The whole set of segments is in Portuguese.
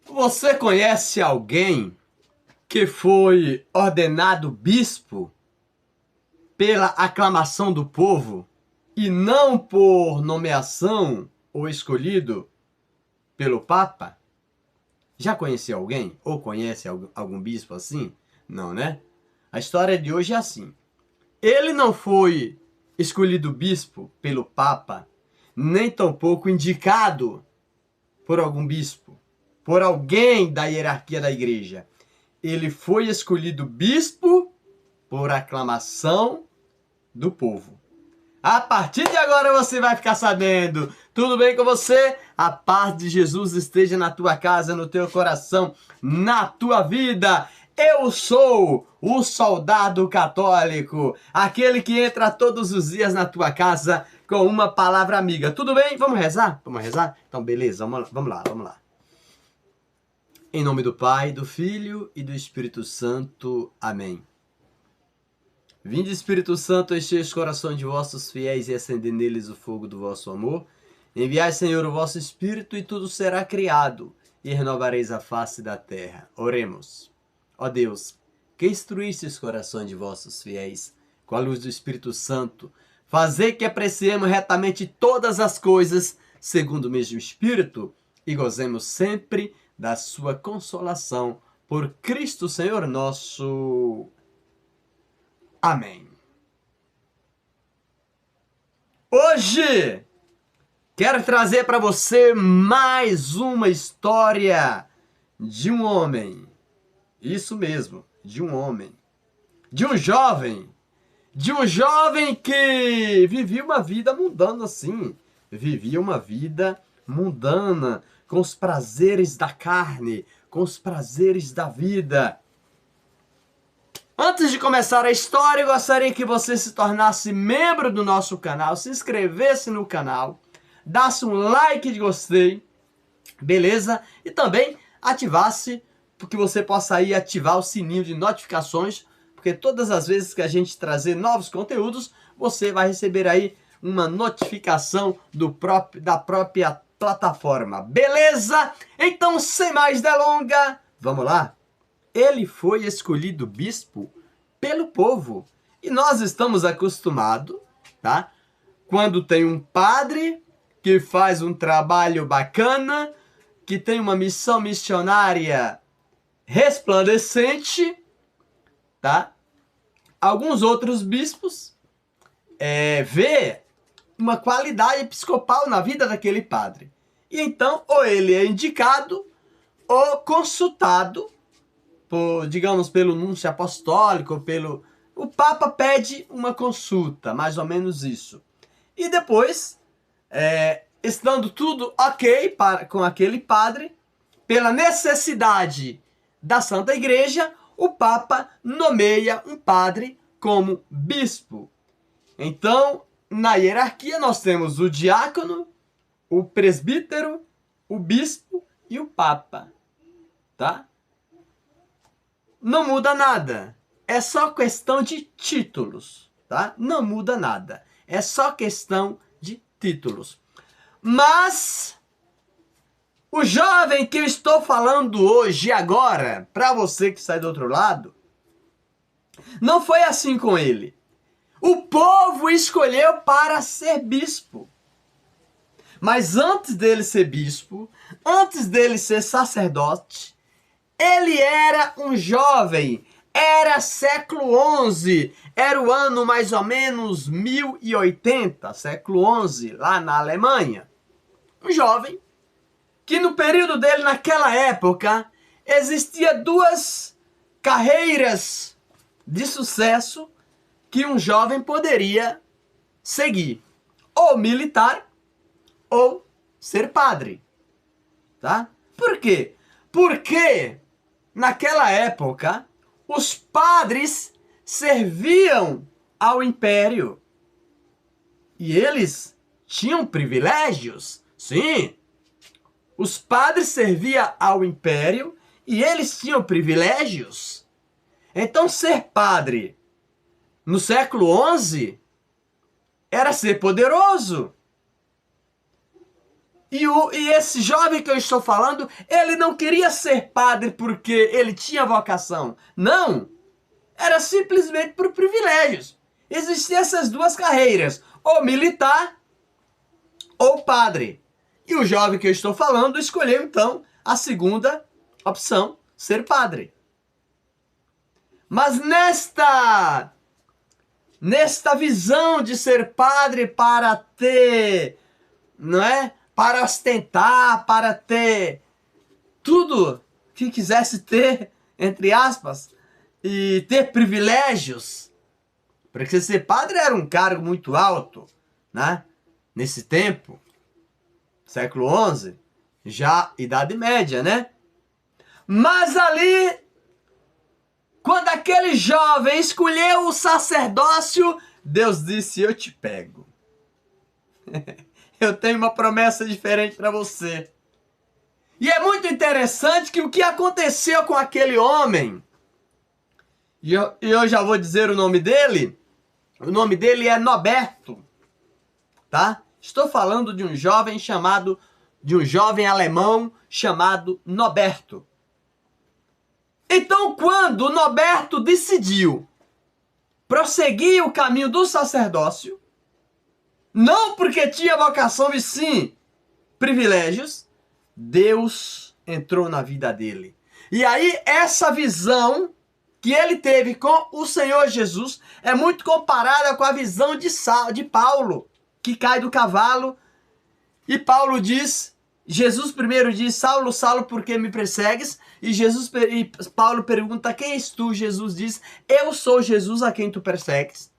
Você conhece alguém que foi ordenado bispo pela aclamação do povo e não por nomeação ou escolhido pelo Papa? Já conheceu alguém? Ou conhece algum bispo assim? Não, né? A história de hoje é assim. Ele não foi escolhido bispo pelo Papa, nem tampouco indicado por algum bispo, por alguém da hierarquia da igreja. Ele foi escolhido bispo por aclamação do povo. A partir de agora você vai ficar sabendo. Tudo bem com você? A paz de Jesus esteja na tua casa, no teu coração, na tua vida. Eu sou o soldado católico, aquele que entra todos os dias na tua casa com uma palavra amiga. Tudo bem? Vamos rezar? Vamos rezar? Então, beleza, vamos lá. Em nome do Pai, do Filho e do Espírito Santo. Amém. Vinde, Espírito Santo, enchei os corações de vossos fiéis e acendei neles o fogo do vosso amor. Enviai, Senhor, o vosso Espírito e tudo será criado, e renovareis a face da terra. Oremos. Ó Deus, que instruísse os corações de vossos fiéis com a luz do Espírito Santo, fazei que apreciemos retamente todas as coisas segundo o mesmo Espírito e gozemos sempre da sua consolação. Por Cristo Senhor nosso. Amém. Hoje quero trazer para você mais uma história de um homem. Isso mesmo, de um homem. De um jovem. De um jovem que vivia uma vida mundana, sim. Vivia uma vida mundana, com os prazeres da carne, com os prazeres da vida. Antes de começar a história, eu gostaria que você se tornasse membro do nosso canal, se inscrevesse no canal, desse um like de gostei, beleza? E também ativasse, porque você possa aí ativar o sininho de notificações, porque todas as vezes que a gente trazer novos conteúdos, você vai receber aí uma notificação da própria plataforma, beleza? Então, sem mais delongas, vamos lá? Ele foi escolhido bispo pelo povo. E nós estamos acostumados, tá? Quando tem um padre que faz um trabalho bacana, que tem uma missão missionária resplandecente, tá? Alguns outros bispos vê uma qualidade episcopal na vida daquele padre. E então, ou ele é indicado, ou consultado digamos, pelo núncio apostólico, o Papa pede uma consulta, mais ou menos isso. E depois, estando tudo ok com aquele padre, pela necessidade da Santa Igreja, o Papa nomeia um padre como bispo. Então, na hierarquia, nós temos o diácono, o presbítero, o bispo e o Papa, tá? Não muda nada. É só questão de títulos, tá? Não muda nada. É só questão de títulos. Mas o jovem que eu estou falando hoje, agora, para você que sai do outro lado, não foi assim com ele. O povo escolheu para ser bispo. Mas antes dele ser bispo, antes dele ser sacerdote, ele era um jovem, era século XI, era o ano mais ou menos 1080, século XI, lá na Alemanha. Um jovem que no período dele, naquela época, existia duas carreiras de sucesso que um jovem poderia seguir. Ou militar, ou ser padre. Tá? Por quê? Porque naquela época, os padres serviam ao império. E eles tinham privilégios. Sim, os padres serviam ao império e eles tinham privilégios. Então, ser padre no século XI era ser poderoso. E esse jovem que eu estou falando, ele não queria ser padre porque ele tinha vocação. Não! Era simplesmente por privilégios. Existiam essas duas carreiras, ou militar ou padre. E o jovem que eu estou falando escolheu então a segunda opção, ser padre. Mas nesta visão de ser padre para ter, não é? Para ostentar, para ter tudo que quisesse ter, entre aspas, e ter privilégios. Porque ser padre era um cargo muito alto, né? Nesse tempo, século XI, já Idade Média, né? Mas ali, quando aquele jovem escolheu o sacerdócio, Deus disse: eu te pego. Eu tenho uma promessa diferente para você. E é muito interessante que o que aconteceu com aquele homem, e eu já vou dizer o nome dele é Noberto, tá? Estou falando de um jovem alemão chamado Noberto. Então, quando Noberto decidiu prosseguir o caminho do sacerdócio, não porque tinha vocação e sim privilégios, Deus entrou na vida dele. E aí, essa visão que ele teve com o Senhor Jesus é muito comparada com a visão de Paulo, que cai do cavalo. E Paulo diz, Jesus primeiro diz: Saulo, Saulo, por que me persegues? E Paulo pergunta: quem és tu? Jesus diz: eu sou Jesus a quem tu persegues.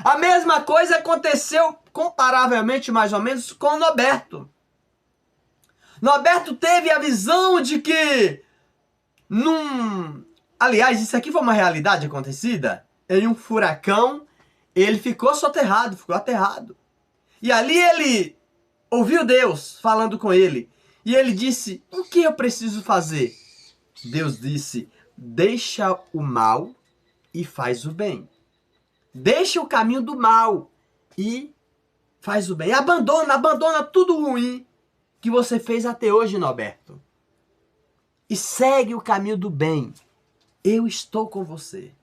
A mesma coisa aconteceu comparavelmente, mais ou menos, com Noberto. Noberto teve a visão de que aliás, isso aqui foi uma realidade acontecida. Em um furacão, ele ficou soterrado, ficou aterrado. E ali ele ouviu Deus falando com ele. E ele disse: o que eu preciso fazer? Deus disse: deixa o mal e faz o bem. Deixa o caminho do mal e faz o bem. Abandona tudo ruim que você fez até hoje, Noberto. E segue o caminho do bem. Eu estou com você.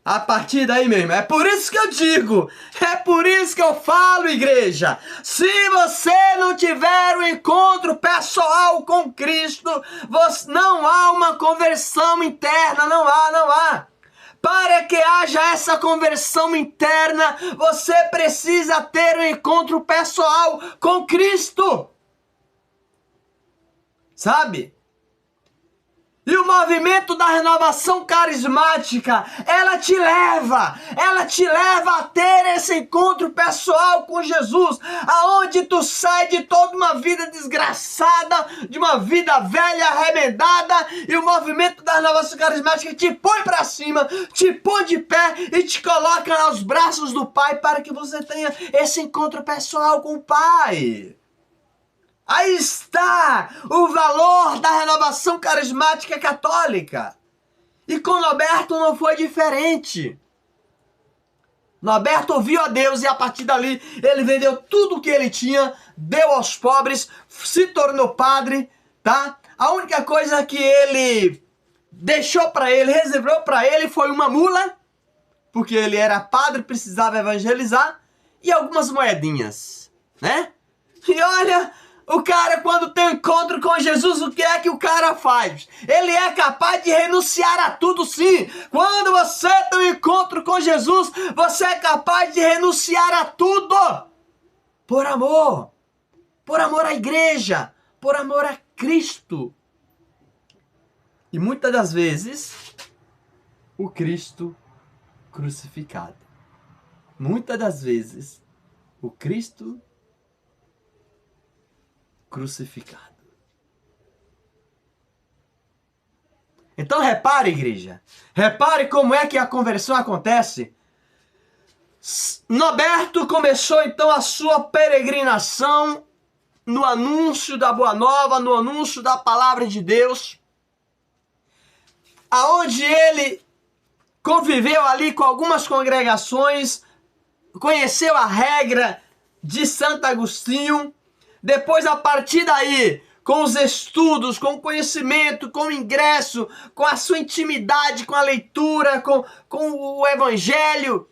A partir daí, meu irmão, é por isso que eu digo, é por isso que eu falo, igreja. Se você não tiver um encontro pessoal com Cristo, não há uma conversão interna, não há. Para que haja essa conversão interna, você precisa ter um encontro pessoal com Cristo. Sabe? E o movimento da renovação carismática, ela te leva a ter esse encontro pessoal com Jesus, aonde tu sai de toda uma vida desgraçada, de uma vida velha, arremendada, e o movimento da renovação carismática te põe para cima, te põe de pé e te coloca aos braços do Pai para que você tenha esse encontro pessoal com o Pai. Aí está o valor da renovação carismática católica. E com Noberto não foi diferente. Noberto ouviu a Deus e a partir dali ele vendeu tudo o que ele tinha, deu aos pobres, se tornou padre, tá? A única coisa que ele deixou para ele, reservou para ele foi uma mula, porque ele era padre, precisava evangelizar, e algumas moedinhas, né? E olha, o cara, quando tem um encontro com Jesus, o que é que o cara faz? Ele é capaz de renunciar a tudo, sim. Quando você tem um encontro com Jesus, você é capaz de renunciar a tudo. Por amor à igreja, por amor a Cristo. E muitas das vezes, o Cristo crucificado. Muitas das vezes, o Cristo crucificado. Então repare, igreja, repare como é que a conversão acontece. Noberto começou então a sua peregrinação no anúncio da Boa Nova, no anúncio da Palavra de Deus, aonde ele conviveu ali com algumas congregações, conheceu a regra de Santo Agostinho, Depois, a partir daí, com os estudos, com o conhecimento, com o ingresso, com a sua intimidade, com a leitura, com o evangelho,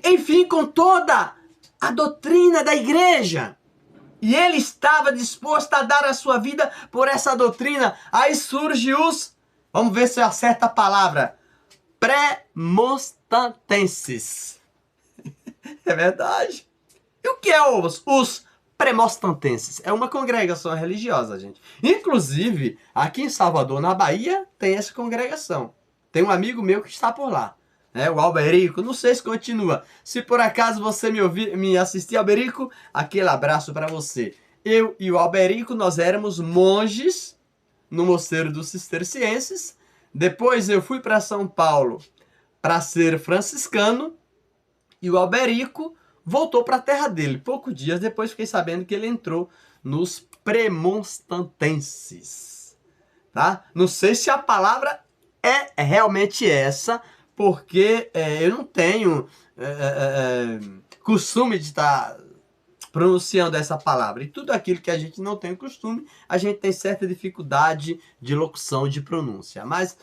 enfim, com toda a doutrina da igreja. E ele estava disposto a dar a sua vida por essa doutrina. Aí surge os, vamos ver se eu acerto a palavra, premonstrantenses. É verdade. E o que é os premonstrantenses? É uma congregação religiosa, gente. Inclusive, aqui em Salvador, na Bahia, tem essa congregação. Tem um amigo meu que está por lá, né? O Alberico. Não sei se continua. Se por acaso você me assistir, Alberico, aquele abraço para você. Eu e o Alberico, nós éramos monges no Mosteiro dos Cistercienses. Depois eu fui para São Paulo para ser franciscano. E o Alberico voltou para a terra dele. Poucos dias depois fiquei sabendo que ele entrou nos premonstrantenses. Tá? Não sei se a palavra é realmente essa, porque eu não tenho costume de estar pronunciando essa palavra. E tudo aquilo que a gente não tem costume, a gente tem certa dificuldade de locução, de pronúncia. Mas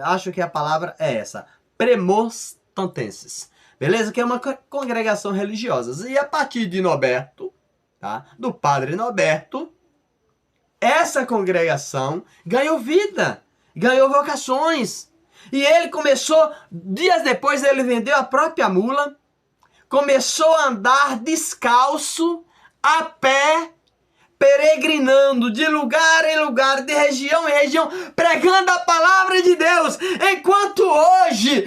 acho que a palavra é essa, premonstrantenses. Beleza? Que é uma congregação religiosa. E a partir de Norberto, tá? Do padre Norberto, essa congregação ganhou vida, ganhou vocações. E ele começou, dias depois ele vendeu a própria mula, começou a andar descalço, a pé, peregrinando de lugar em lugar, de região em região, pregando a palavra de Deus. Enquanto hoje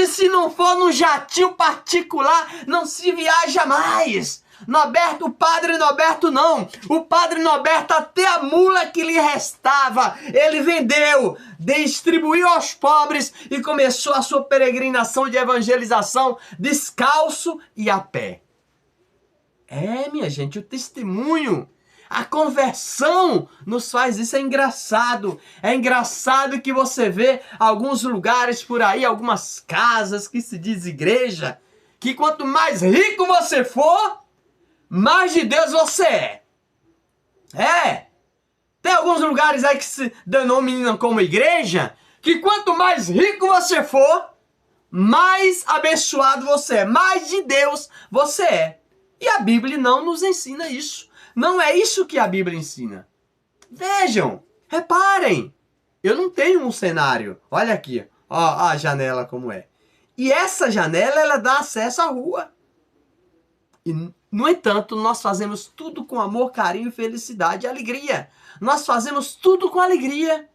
se não for num jatinho particular, não se viaja mais. Norberto, o padre Norberto não. O padre Norberto, até a mula que lhe restava, ele vendeu, distribuiu aos pobres e começou a sua peregrinação de evangelização descalço e a pé. Minha gente, o testemunho, a conversão nos faz isso. É engraçado. É engraçado que você vê alguns lugares por aí, algumas casas que se diz igreja, que quanto mais rico você for, mais de Deus você é. Tem alguns lugares aí que se denominam como igreja, que quanto mais rico você for, mais abençoado você é, mais de Deus você é. E a Bíblia não nos ensina isso. Não é isso que a Bíblia ensina. Vejam, reparem. Eu não tenho um cenário. Olha aqui, ó a janela como é. E essa janela, ela dá acesso à rua. E, no entanto, nós fazemos tudo com amor, carinho, felicidade e alegria. Nós fazemos tudo com alegria.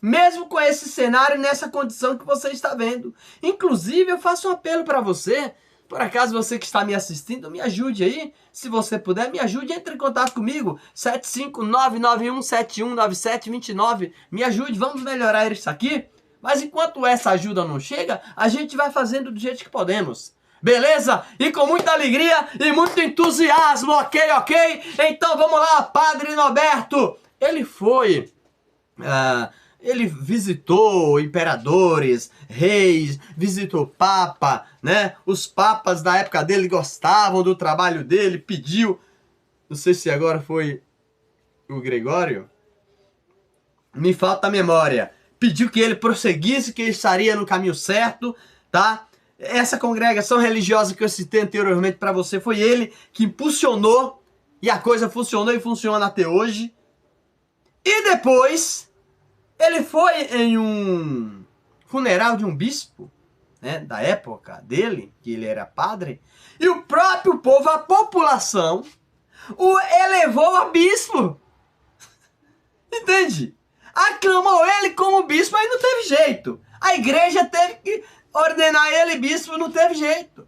Mesmo com esse cenário, nessa condição que você está vendo. Inclusive, eu faço um apelo para você. Por acaso você que está me assistindo, me ajude aí. Se você puder, me ajude. Entre em contato comigo. 75991719729. Me ajude, vamos melhorar isso aqui. Mas enquanto essa ajuda não chega, a gente vai fazendo do jeito que podemos. Beleza? E com muita alegria e muito entusiasmo, ok? Então vamos lá, Padre Norberto. Ele foi... ele visitou imperadores, reis, visitou papa, né? Os papas da época dele gostavam do trabalho dele, pediu... Não sei se agora foi o Gregório. Me falta a memória. Pediu que ele prosseguisse, que ele estaria no caminho certo, tá? Essa congregação religiosa que eu citei anteriormente para você, foi ele que impulsionou, e a coisa funcionou e funciona até hoje. E depois, ele foi em um funeral de um bispo, né, da época dele, que ele era padre, e o próprio povo, a população, o elevou a bispo. Entende? Aclamou ele como bispo, aí não teve jeito. A igreja teve que ordenar ele bispo, não teve jeito.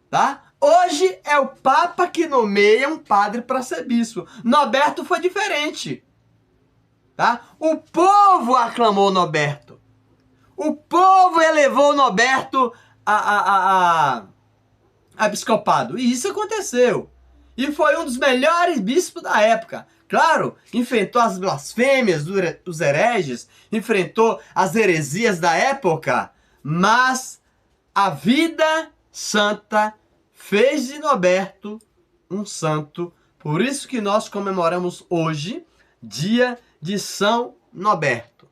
Tá? Hoje é o Papa que nomeia um padre para ser bispo. Norberto foi diferente. Tá? O povo aclamou Norberto. O povo elevou Norberto a episcopado. E isso aconteceu. E foi um dos melhores bispos da época. Claro, enfrentou as blasfêmias dos hereges, enfrentou as heresias da época, mas a vida santa fez de Norberto um santo Por isso que nós comemoramos hoje, dia de São Norberto,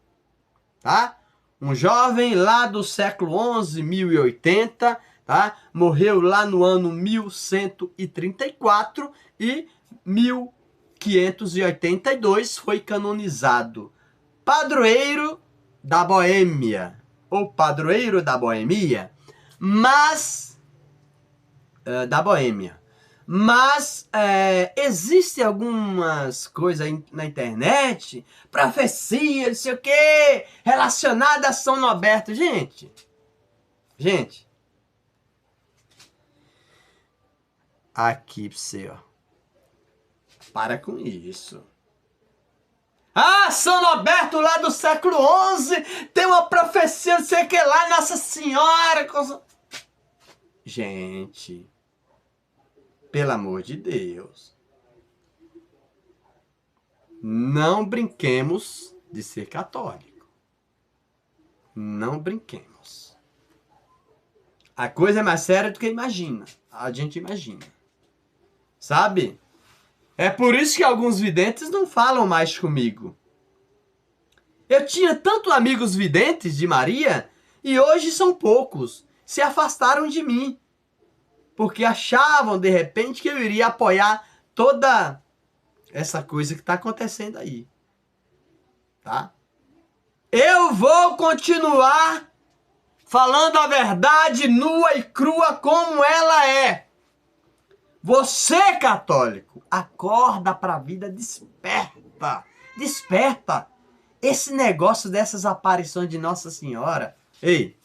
tá? Um jovem lá do século XI, 1080, tá? Morreu lá no ano 1134 e 1582 foi canonizado. Padroeiro da Boêmia, ou padroeiro da Boemia, mas... da Boêmia. Mas existe algumas coisas na internet, profecia, não sei o quê, relacionada a São Norberto. Gente, aqui pra você, ó. Para com isso. Ah, São Norberto lá do século XI tem uma profecia, não sei o que lá, Nossa Senhora. Gente, pelo amor de Deus, não brinquemos de ser católico. Não brinquemos. A coisa é mais séria do que imagina. A gente imagina. Sabe? É por isso que alguns videntes não falam mais comigo. Eu tinha tantos amigos videntes de Maria e hoje são poucos. Se afastaram de mim. Porque achavam, de repente, que eu iria apoiar toda essa coisa que está acontecendo aí. Tá? Eu vou continuar falando a verdade nua e crua como ela é. Você, católico, acorda para a vida, desperta. Desperta. Esse negócio dessas aparições de Nossa Senhora. Ei,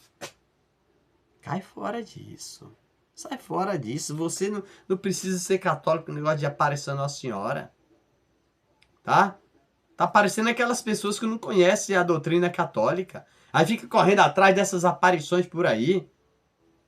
cai fora disso. Sai fora disso. Você não precisa ser católico no negócio de aparição de Nossa Senhora. Tá? Tá parecendo aquelas pessoas que não conhecem a doutrina católica. Aí fica correndo atrás dessas aparições por aí.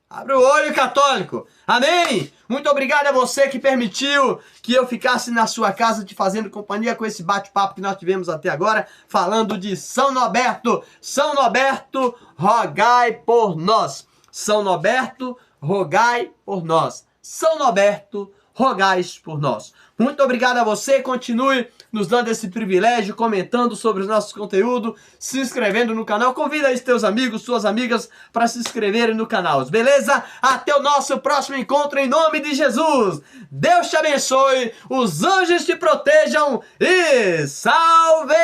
Abre o olho, católico. Amém? Muito obrigado a você que permitiu que eu ficasse na sua casa te fazendo companhia com esse bate-papo que nós tivemos até agora, falando de São Norberto. São Norberto, rogai por nós. São Norberto, rogai por nós. São Norberto, rogai por nós. Muito obrigado a você. Continue nos dando esse privilégio, comentando sobre os nossos conteúdos, se inscrevendo no canal. Convida aí teus amigos, suas amigas para se inscreverem no canal, beleza? Até o nosso próximo encontro em nome de Jesus. Deus te abençoe, os anjos te protejam e salve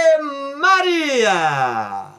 Maria!